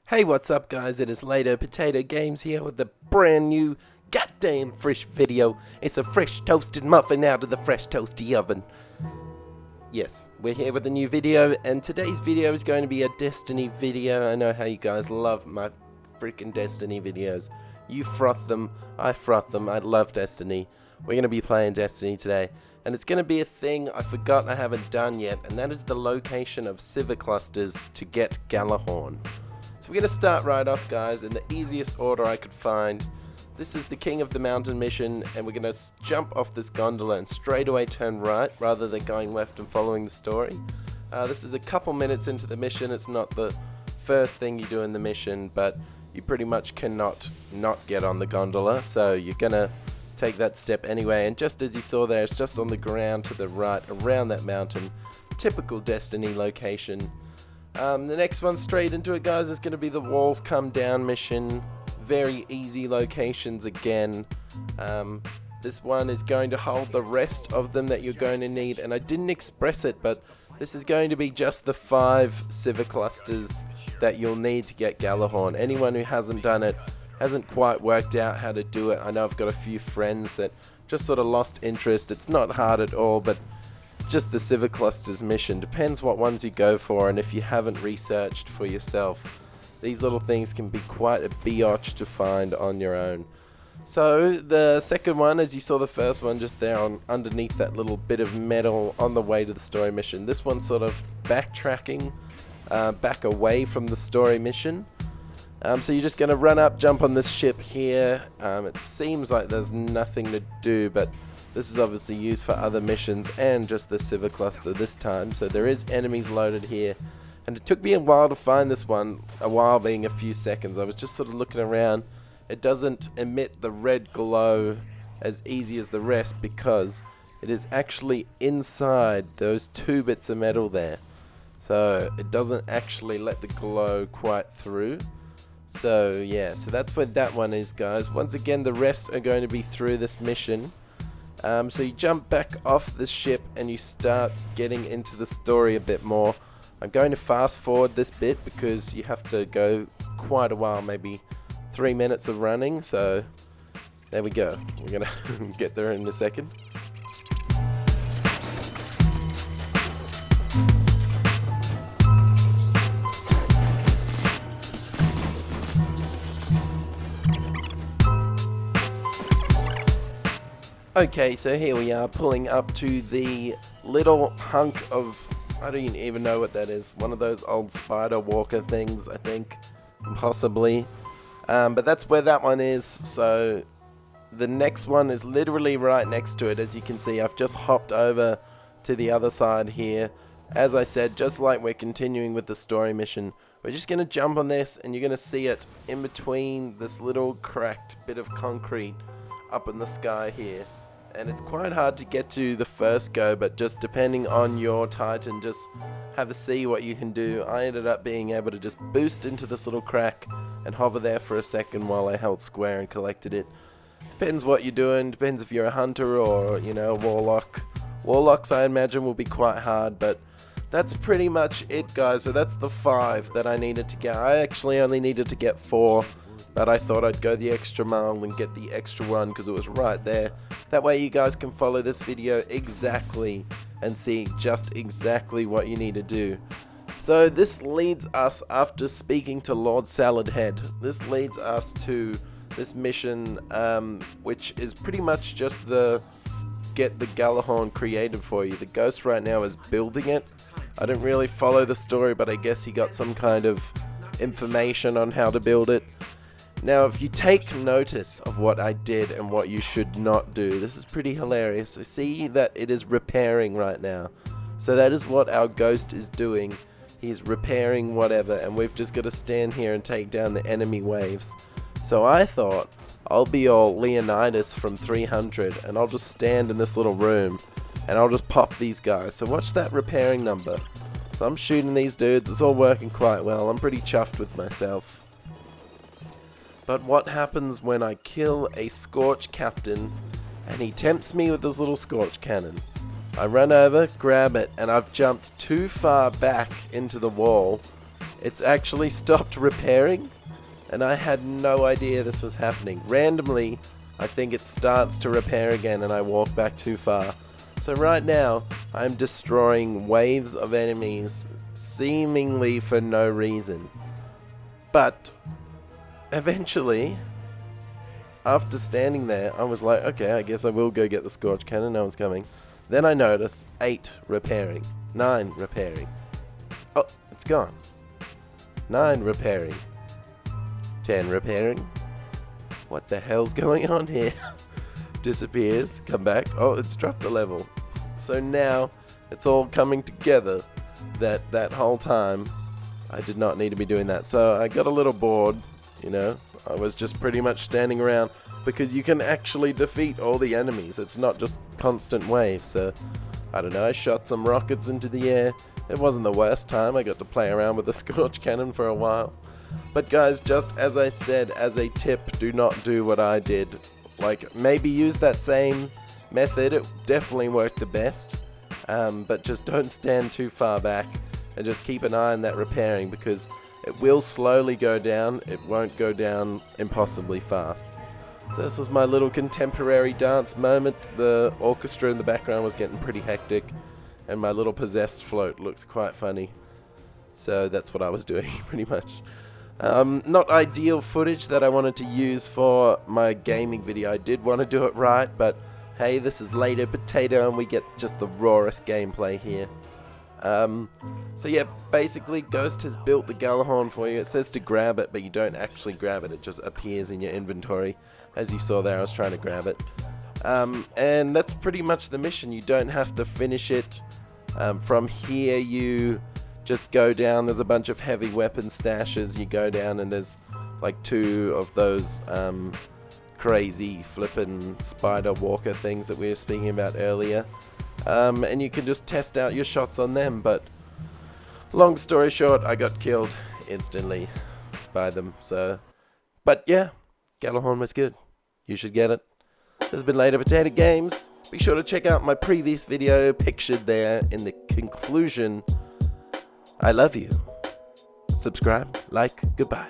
Hey, what's up guys, it is LeightoPotato Games here with a brand new goddamn fresh video. It's a fresh toasted muffin out of the fresh toasty oven. Yes, we're here with a new video, and today's video is going to be a Destiny video. I know how you guys love my freaking Destiny videos. You froth them, I froth them, I love Destiny. We're going to be playing Destiny today, and it's going to be a thing I forgot I haven't done yet, and that is the location of Siva clusters to get Gjallarhorn. So we're going to start right off, guys, in the easiest order I could find. This is the King of the Mountain mission, and we're going to jump off this gondola and straight away turn right rather than going left and following the story. This is a couple minutes into the mission. It's not the first thing you do in the mission, but you pretty much cannot not get on the gondola, so you're going to take that step anyway. And just as you saw there, it's just on the ground to the right around that mountain. Typical Destiny location. The next one straight into it, guys, is going to be the Walls Come Down mission. Very easy locations again. This one is going to hold the rest of them that you're going to need, and I didn't express it, but this is going to be just the 5 Siva clusters that you'll need to get Gjallarhorn. Anyone who hasn't done it, hasn't quite worked out how to do it. I know I've got a few friends that just sort of lost interest. It's not hard at all, but just the Siva clusters mission. Depends what ones you go for, and if you haven't researched for yourself, these little things can be quite a biatch to find on your own. So the second one, as you saw the first one just there on underneath that little bit of metal on the way to the story mission. This one's sort of backtracking back away from the story mission. So you're just going to run up, jump on this ship here. It seems like there's nothing to do, but this is obviously used for other missions and just the Siva cluster this time. So there is enemies loaded here. And it took me a while to find this one, a while being a few seconds. I was just sort of looking around. It doesn't emit the red glow as easy as the rest because it is actually inside those 2 bits of metal there. So it doesn't actually let the glow quite through. So yeah, so that's where that one is, guys. Once again, the rest are going to be through this mission. So you jump back off the ship and you start getting into the story a bit more. I'm going to fast forward this bit because you have to go quite a while, maybe 3 minutes of running. So there we go. We're gonna get there in a second. Okay, so here we are pulling up to the little hunk of, I don't even know what that is, one of those old spider walker things, I think, possibly. But that's where that one is. So the next one is literally right next to it. As you can see, I've just hopped over to the other side here. As I said, just like we're continuing with the story mission, we're just going to jump on this and you're going to see it in between this little cracked bit of concrete up in the sky here. And it's quite hard to get to the first go, but just depending on your Titan, just have a see what you can do. I ended up being able to just boost into this little crack and hover there for a second while I held square and collected it. Depends what you're doing, depends if you're a hunter or, you know, a warlock. Warlocks, I imagine, will be quite hard, but that's pretty much it, guys. So that's the 5 that I needed to get. I actually only needed to get 4. But I thought I'd go the extra mile and get the extra one because it was right there. That way you guys can follow this video exactly and see just exactly what you need to do. So this leads us, after speaking to Lord Saladhead, this leads us to this mission, which is pretty much just the get the Gjallarhorn created for you. The ghost right now is building it. I didn't really follow the story, but I guess he got some kind of information on how to build it. Now, if you take notice of what I did and what you should not do, this is pretty hilarious. So see that it is repairing right now. So that is what our ghost is doing. He's repairing whatever, and we've just got to stand here and take down the enemy waves. So I thought I'll be all Leonidas from 300, and I'll just stand in this little room, and I'll just pop these guys. So watch that repairing number. So I'm shooting these dudes. It's all working quite well. I'm pretty chuffed with myself. But what happens when I kill a Scorch Captain and he tempts me with this little Scorch Cannon? I run over, grab it, and I've jumped too far back into the wall it's actually stopped repairing, and I had no idea this was happening. Randomly, I think it starts to repair again and I walk back too far. So right now, I'm destroying waves of enemies seemingly for no reason. But eventually, after standing there, I was like, okay, I guess I will go get the Scorch Cannon. No one's coming. Then I noticed 8 repairing, 9 repairing. Oh, it's gone. 9 repairing, 10 repairing. What the hell's going on here? Disappears, come back. Oh, it's dropped a level. So now it's all coming together that whole time I did not need to be doing that. So I got a little bored, you know. I was just pretty much standing around because you can actually defeat all the enemies. It's not just constant waves. So I don't know, I shot some rockets into the air. It wasn't the worst time. I got to play around with the Scorch Cannon for a while. But guys, just as I said, as a tip, do not do what I did. Like, maybe use that same method. It definitely worked the best. But just don't stand too far back and just keep an eye on that repairing, because it will slowly go down. It won't go down impossibly fast. So this was my little contemporary dance moment. The orchestra in the background was getting pretty hectic, and my little possessed float looked quite funny. So that's what I was doing, pretty much. Not ideal footage that I wanted to use for my gaming video. I did want to do it right, but hey, this is LeightoPotato and we get just the rawest gameplay here. So yeah, basically Ghost has built the Gjallarhorn for you. It says to grab it, but you don't actually grab it. It just appears in your inventory. As you saw there, I was trying to grab it. And that's pretty much the mission. You don't have to finish it. From here you just go down. There's a bunch of heavy weapon stashes. You go down and there's like 2 of those crazy flippin' spider walker things that we were speaking about earlier. And you can just test out your shots on them, but long story short, I got killed instantly by them. So, but yeah, Gjallarhorn was good. You should get it. This has been LeightoPotato Games. Be sure to check out my previous video pictured there in the conclusion. I love you. Subscribe, like, goodbye.